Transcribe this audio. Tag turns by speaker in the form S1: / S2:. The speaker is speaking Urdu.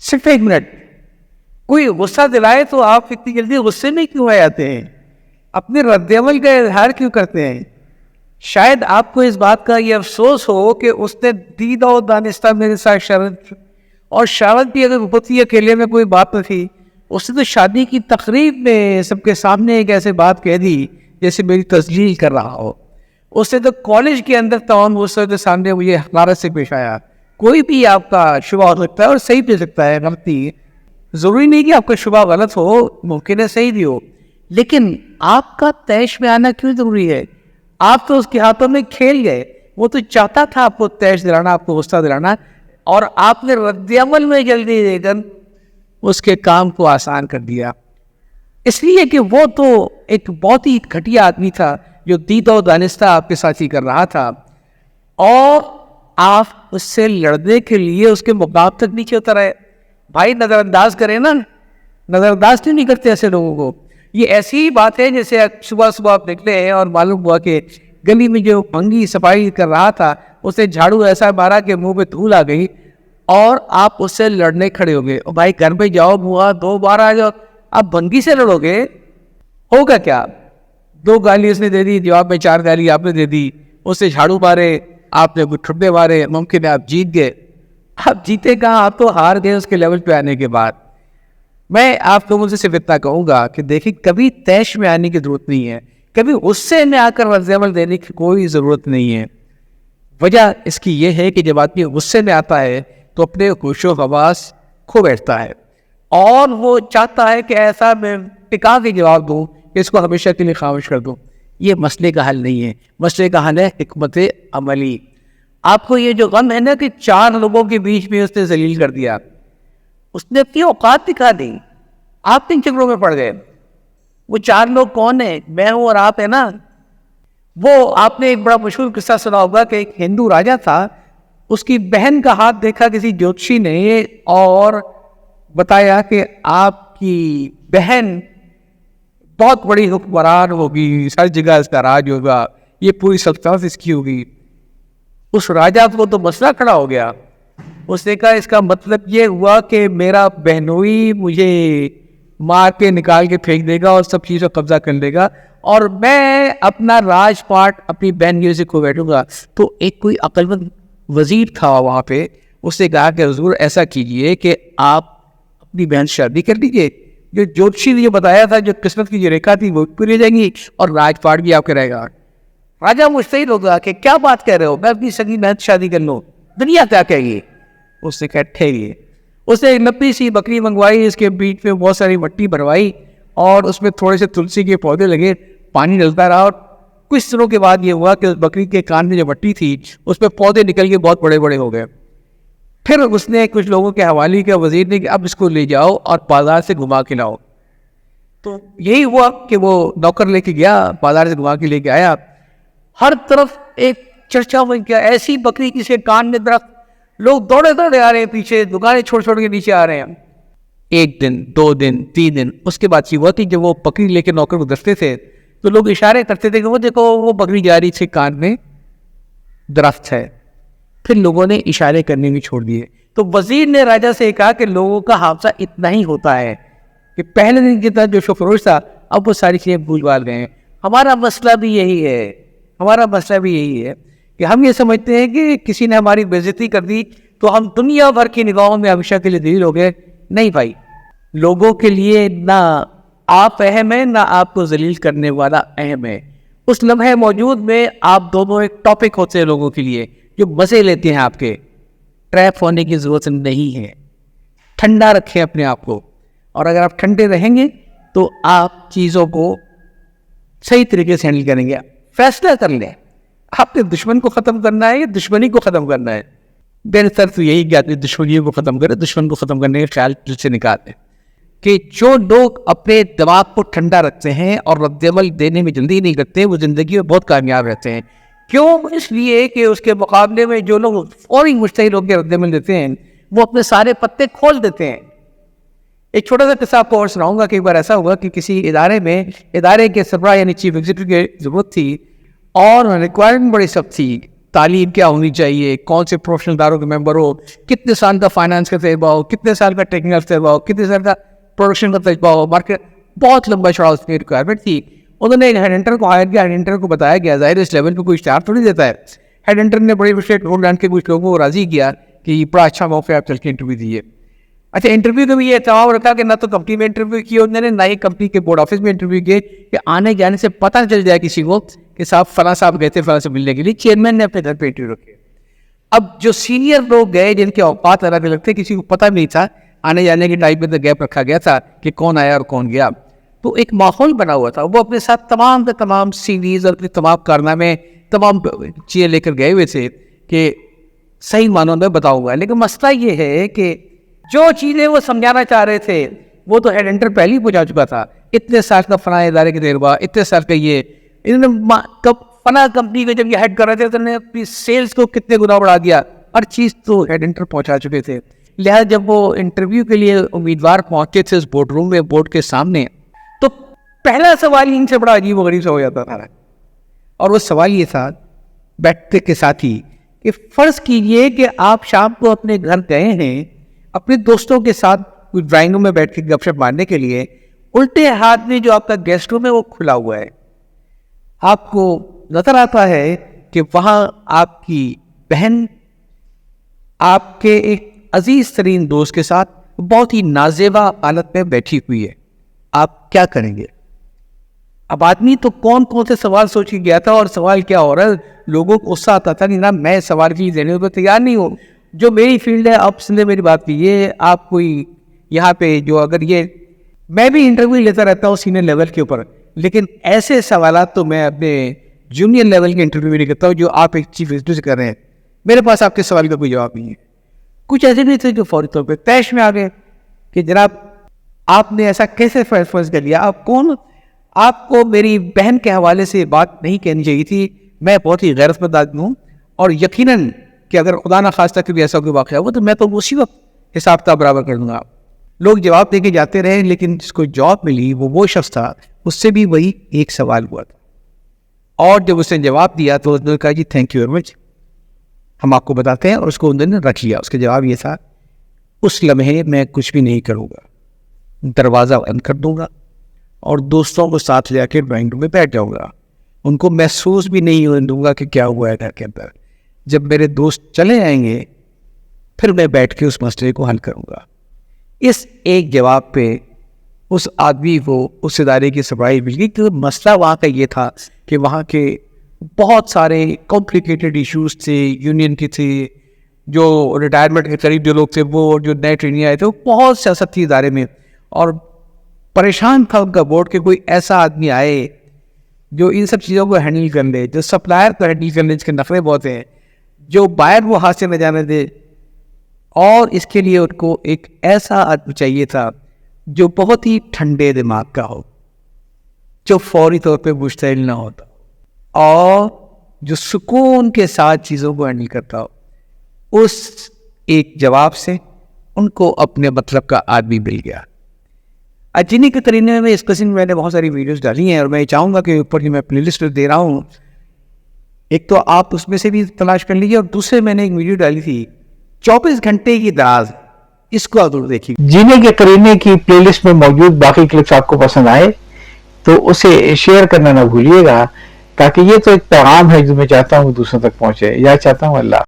S1: صرف 1 منٹ کوئی غصہ دلائے تو آپ اتنی جلدی غصے میں کیوں آ جاتے ہیں؟ اپنے رد عمل کا اظہار کیوں کرتے ہیں؟ شاید آپ کو اس بات کا یہ افسوس ہو کہ اس نے دیدہ و دانستہ میرے ساتھ شرط، اور شرط بھی اگر ہوتی اکیلے میں کوئی بات نہ تھی، اس نے تو شادی کی تقریب میں سب کے سامنے ایک ایسے بات کہہ دی جیسے میری تسجیل کر رہا ہو. اس نے تو کالج کے اندر تمام دوستوں کے سامنے مجھے حقارت سے پیش آیا. کوئی بھی آپ کا شبہ ہو سکتا ہے اور صحیح بھی سکتا ہے، غلطی ضروری نہیں کہ آپ کا شبہ غلط ہو، ممکن ہے صحیح بھی ہو، لیکن آپ کا طیش میں آنا کیوں ضروری ہے؟ آپ تو اس کے ہاتھوں میں کھیل گئے. وہ تو چاہتا تھا آپ کو طیش دلانا، آپ کو غصہ دلانا، اور آپ نے رد عمل میں جلدی دے کر اس کے کام کو آسان کر دیا. اس لیے کہ وہ تو ایک بہت ہی گھٹیا آدمی تھا جو دیدہ و دانستہ آپ کے ساتھ ہی کر رہا تھا، اور آپ اس سے لڑنے کے لیے اس کے مقام تک نیچے اتر آئے. بھائی نظر انداز کریں نا، نظر انداز کیوں نہیں کرتے ایسے لوگوں کو؟ یہ ایسی ہی بات ہے جیسے صبح صبح آپ نکلے ہیں اور معلوم ہوا کہ گلی میں جو بھنگی صفائی کر رہا تھا اسے جھاڑو ایسا مارا کہ منہ پہ دھول آ گئی، اور آپ اس سے لڑنے کھڑے ہو گئے. اور بھائی گھر پہ جاؤ، بوا 2 بار آ جاؤ، آپ بھنگی سے لڑو گے؟ ہوگا کیا؟ 2 گالی اس نے دے دی، جواب میں 4 گالی آپ نے دے دی. اس سے جھاڑو مارے، آپ نے کچھ ٹھڈے مارے، ممکن ہے آپ جیت گئے. آپ جیتے کہاں، آپ تو ہار گئے اس کے لیول پہ آنے کے بعد. میں آپ لوگوں سے صرف اتنا کہوں گا کہ دیکھیں، کبھی طیش میں آنے کی ضرورت نہیں ہے، کبھی غصے میں آ کر رد عمل دینے کی کوئی ضرورت نہیں ہے. وجہ اس کی یہ ہے کہ جب آدمی غصے میں آتا ہے تو اپنے ہوش و حواس کھو بیٹھتا ہے، اور وہ چاہتا ہے کہ ایسا میں ٹکا کے جواب دوں کہ اس کو ہمیشہ کے لیے خاموش کر دوں. یہ مسئلے کا حل نہیں ہے. مسئلے کا حل ہے حکمت عملی. آپ کو یہ جو غم ہے نا کہ 4 لوگوں کے بیچ میں اس نے ذلیل کر دیا، اس نے اپنی اوقات دکھا دی، آپ 3 چکروں میں پڑ گئے. وہ 4 لوگ کون ہیں؟ میں ہوں اور آپ ہیں نا. وہ آپ نے ایک بڑا مشہور قصہ سنا ہوگا کہ ایک ہندو راجا تھا، اس کی بہن کا ہاتھ دیکھا کسی جوتشی نے اور بتایا کہ آپ کی بہن بہت بڑی حکمران ہوگی، ہر جگہ اس کا راج ہوگا، یہ پوری سلطنت اس کی ہوگی. اس راجا کو تو مسئلہ کھڑا ہو گیا. اس نے کہا اس کا مطلب یہ ہوا کہ میرا بہنوئی مجھے مار کے نکال کے پھینک دے گا اور سب چیزوں قبضہ کر لے گا، اور میں اپنا راج پاٹ اپنی بہن کی وجہ سے کھو بیٹھوں گا. تو ایک کوئی عقل مند وزیر تھا وہاں پہ، اس نے کہا کہ حضور ایسا کیجئے کہ آپ اپنی بہن سے شادی کر لیجیے، جو جوتشی نے جو بتایا تھا، جو قسمت کی جو ریکھا تھی وہ پوری ہو جائیں گی، اور راج پاٹ بھی آپ کا رہے گا. راجا مستعد ہوگا کہ کیا بات کہہ رہے ہو، میں اپنی سگی بہن سے شادی کر لوں، دنیا کیا کہے گی؟ اس نے کہا ٹھہریے. اس نے ایک لمبی سی بکری منگوائی، اس کے بیچ میں بہت ساری مٹی بھروائی، اور اس میں تھوڑے سے تلسی کے پودے لگے، پانی ڈلتا رہا، اور کچھ دنوں کے بعد یہ ہوا کہ اس بکری کے کان میں جو مٹی تھی اس میں پودے نکل کے بہت بڑے بڑے ہو گئے. پھر اس نے کچھ لوگوں کے حوالے کیا وزیر نے کہ اب اس کو لے جاؤ اور بازار سے گھما کے لاؤ. تو یہی ہوا کہ وہ نوکر لے کے گیا، بازار سے گھما کے لے کے آیا. ہر طرف ایک چرچا بن گیا، ایسی بکری جس کے کان میں درخت، لوگ دوڑے دوڑے آ رہے ہیں پیچھے، دکانیں چھوڑ چھوڑ کے نیچے آ رہے ہیں. 1 دن 2 دن 3 دن اس کے بعد یہ ہوا کہ جب وہ بکری لے کے نوکر کو دستے تھے تو لوگ اشارے کرتے تھے کہ وہ دیکھو وہ بکری جا رہی تھی، کان میں درخت ہے. پھر لوگوں نے اشارے کرنے بھی چھوڑ دیے. تو وزیر نے راجا سے کہا کہ لوگوں کا حادثہ اتنا ہی ہوتا ہے کہ پہلے دن جتنا جو فروش تھا اب وہ ساری چیزیں بھول بھال گئے ہیں. ہمارا مسئلہ بھی یہی ہے، ہمارا مسئلہ بھی یہی ہے کہ ہم یہ سمجھتے ہیں کہ کسی نے ہماری بے عزتی کر دی تو ہم دنیا بھر کی نگاہوں میں ہمیشہ کے لیے ذلیل ہو گئے. نہیں بھائی، لوگوں کے لیے نہ آپ اہم ہیں نہ آپ کو ذلیل کرنے والا اہم ہے. اس لمحے موجود میں آپ دونوں ایک ٹاپک ہوتے ہیں لوگوں کے لیے جو مزے لیتے ہیں. آپ کے ٹریپ ہونے کی ضرورت نہیں ہے. ٹھنڈا رکھیں اپنے آپ کو، اور اگر آپ ٹھنڈے رہیں گے تو آپ چیزوں کو صحیح طریقے سے ہینڈل کریں گے. فیصلہ کر لیں، آپ نے دشمن کو ختم کرنا ہے یا دشمنی کو ختم کرنا ہے. بہتر تو یہی کہ آدمی دشمنیوں کو ختم کرے، دشمن کو ختم کرنے کے خیال دل سے نکال دیں. کہ جو لوگ اپنے دماغ کو ٹھنڈا رکھتے ہیں اور رد عمل دینے میں جلدی نہیں کرتے، وہ زندگی میں بہت کامیاب رہتے ہیں. کیوں؟ اس لیے کہ اس کے مقابلے میں جو لوگ فوری مشتعل ہو کے رد عمل دیتے ہیں وہ اپنے سارے پتے کھول دیتے ہیں. ایک چھوٹا سا قصہ آپ کو اور سناؤں گا کہ ایک بار ایسا ہوا کہ کسی ادارے میں ادارے کے سربراہ یعنی چیف ایگزیکٹو کی ضرورت تھی، اور ریکوائرمنٹ بڑی سخت تھی. تعلیم کیا ہونی چاہیے, کون سے پروفیشنل اداروں کے ممبر ہو, کتنے سال کا فائنانس کا تجربہ ہو, کتنے سال کا ٹیکنیکل تجربہ ہو, کتنے سال کا پروڈکشن کا تجربہ ہو, مارکیٹ بہت لمبا چوڑا اس کی ریکوائرمنٹ تھی. انہوں نے ایک ہیڈ ہنٹر کو ہائر کیا, ہیڈ ہنٹر کو بتایا گیا, ظاہر اس لیول پہ کوئی اشتہار تھوڑی دیتا ہے. ہیڈ ہنٹر نے بڑے بڑے ڈھونڈ ڈھانڈ کے کچھ لوگوں کو راضی کیا کہ یہ بڑا اچھا موقع ہے, آپ چل کے انٹرویو دیجیے. اچھا, انٹرویو کا بھی یہ اہتمام رکھا کہ نہ تو کمپنی میں انٹرویو کیا انہوں نے, نہ ہی کمپنی کے بورڈ آفس میں انٹرویو کیے, کہ آنے جانے سے پتہ چل جائے کسی کو کہ صاحب فلاں صاحب گئے تھے فلاں سے ملنے کے لیے. چیئرمین نے اپنے گھر پہ انٹرویو رکھے. اب جو سینئر لوگ گئے جن کے اوقات الگ الگ تھے, کسی کو پتہ بھی نہیں تھا, آنے جانے کے ٹائم میں تو گیپ رکھا گیا تھا کہ کون آیا اور کون گیا. تو ایک ماحول بنا ہوا تھا. وہ اپنے ساتھ تمام کے تمام سیریز اور اپنے تمام کارنامے تمام چیزیں لے کر گئے ہوئے تھے کہ صحیح معنوں میں بتاؤں گا. لیکن مسئلہ یہ ہے کہ جو چیزیں وہ سمجھانا چاہ رہے تھے وہ تو ہیڈ ہنٹر پہلے ہی پہنچا چکا تھا. اتنے سال کا فلاں ادارے کے تجربہ, اتنے سال کا یہ, انہوں نے فلاں کمپنی کو جب یہ ہیڈ کر رہے تھے تو انہوں نے اپنی سیلز کو کتنے گنا بڑھا دیا, ہر چیز تو ہیڈ ہنٹر پہنچا چکے تھے. لہٰذا جب وہ انٹرویو کے لیے امیدوار پہنچے تھے اس بورڈ روم میں, بورڈ کے سامنے, تو پہلا سوال ان سے بڑا عجیب و غریب سا ہو جاتا تھا. اور وہ سوال یہ تھا بیٹھتے کے ساتھ ہی کہ فرض کیجئے کہ آپ شام کو اپنے گھر گئے ہیں اپنے دوستوں کے ساتھ کوئی ڈرائنگ روم میں بیٹھ کے گپ شپ مارنے کے لیے, الٹے ہاتھ میں جو آپ کا گیسٹ روم ہے وہ کھلا ہوا ہے. آپ کو نظر آتا ہے کہ وہاں آپ کی بہن آپ کے ایک عزیز ترین دوست کے ساتھ بہت ہی نازیبا حالت میں بیٹھی ہوئی ہے. آپ کیا کریں گے؟ اب آدمی تو کون کون سے سوال سوچ کے گیا تھا, اور سوال کیا ہو رہا ہے, لوگوں کو غصہ آتا تھا کہ نا میں سوال کی دینے کو تیار نہیں ہوں, جو میری فیلڈ ہے آپ سنیں میری بات کی. یہ آپ کوئی یہاں پہ جو اگر یہ میں بھی انٹرویو لیتا رہتا ہوں سینئر لیول کے اوپر, لیکن ایسے سوالات تو میں اپنے جونیئر لیول کے انٹرویو میں نہیں کرتا ہوں جو آپ ایک چیف ایگزیکٹو سے کر رہے ہیں. میرے پاس آپ کے سوال کا کوئی جواب نہیں ہے. کچھ ایسے بھی تھے جو فوری طور پہ طیش میں آ گئے کہ جناب آپ نے ایسا کیسے فرض کر لیا, آپ کون, آپ کو میری بہن کے حوالے سے بات نہیں کہنی چاہیے تھی, میں بہت ہی غیرت مند آدمی ہوں, اور یقیناً کہ اگر خدا نہ خواستہ کبھی ایسا کوئی واقعہ ہو تو میں تو اسی وقت حساب کتاب برابر کر دوں گا. لوگ جواب دے کے جاتے رہے, لیکن جس کو جواب ملی وہ شخص تھا, اس سے بھی وہی ایک سوال ہوا تھا. اور جب اس نے جواب دیا تو اس نے کہا جی تھینک یو ویری مچ, ہم آپ کو بتاتے ہیں, اور اس کو انہوں نے رکھ لیا. اس کا جواب یہ تھا اس لمحے میں کچھ بھی نہیں کروں گا, دروازہ بند کر دوں گا اور دوستوں کو ساتھ لے کے ڈرائنگ روم میں بیٹھ جاؤں گا. ان کو محسوس بھی نہیں ہونے دوں گا کہ کیا ہوا ہے گھر کے اندر. جب میرے دوست چلے آئیں گے پھر میں بیٹھ کے اس مسئلے کو حل کروں گا. اس ایک جواب پہ اس آدمی کو اس ادارے کی سربراہی مل گئی, کیونکہ مسئلہ وہاں کا یہ تھا کہ وہاں کے بہت سارے کمپلیکیٹڈ ایشوز تھے, یونین کی تھی, جو ریٹائرمنٹ کے قریب جو لوگ تھے, وہ جو نئے ٹریننگ آئے تھے, وہ بہت سیاست تھی ادارے میں, اور پریشان تھا ان کا بورڈ کہ کوئی ایسا آدمی آئے جو ان سب چیزوں کو ہینڈل کر لے, جو سپلائر کو ہینڈل کر لے, جس کے نخرے بہت ہیں, جو بائر وہ ہاتھ سے نہ جانے دے. اور اس کے لیے ان کو ایک ایسا آدمی چاہیے تھا جو بہت ہی ٹھنڈے دماغ کا ہو, جو فوری طور پہ مشتعل نہ ہوتا, اور جو سکون کے ساتھ چیزوں کو ہینڈل کرتا ہو. اس ایک جواب سے ان کو اپنے مطلب کا آدمی مل گیا. جنہیں کے ترینے میں اس قسم میں نے بہت ساری ویڈیوز ڈالی ہیں, اور میں چاہوں گا کہ اوپر جو میں پلے لسٹ دے رہا ہوں, ایک تو آپ اس میں سے بھی تلاش کر لیجیے, اور دوسرے میں نے ایک ویڈیو ڈالی تھی 24 گھنٹے کی دراز, اس کو ضرور دیکھیے.
S2: جینے کے قرینے کی پلے لسٹ میں موجود باقی کلپس آپ کو پسند آئے تو اسے شیئر کرنا نہ بھولیے گا, تاکہ یہ تو ایک پیغام ہے جو میں چاہتا ہوں دوسروں تک پہنچے. یا چاہتا ہوں اللہ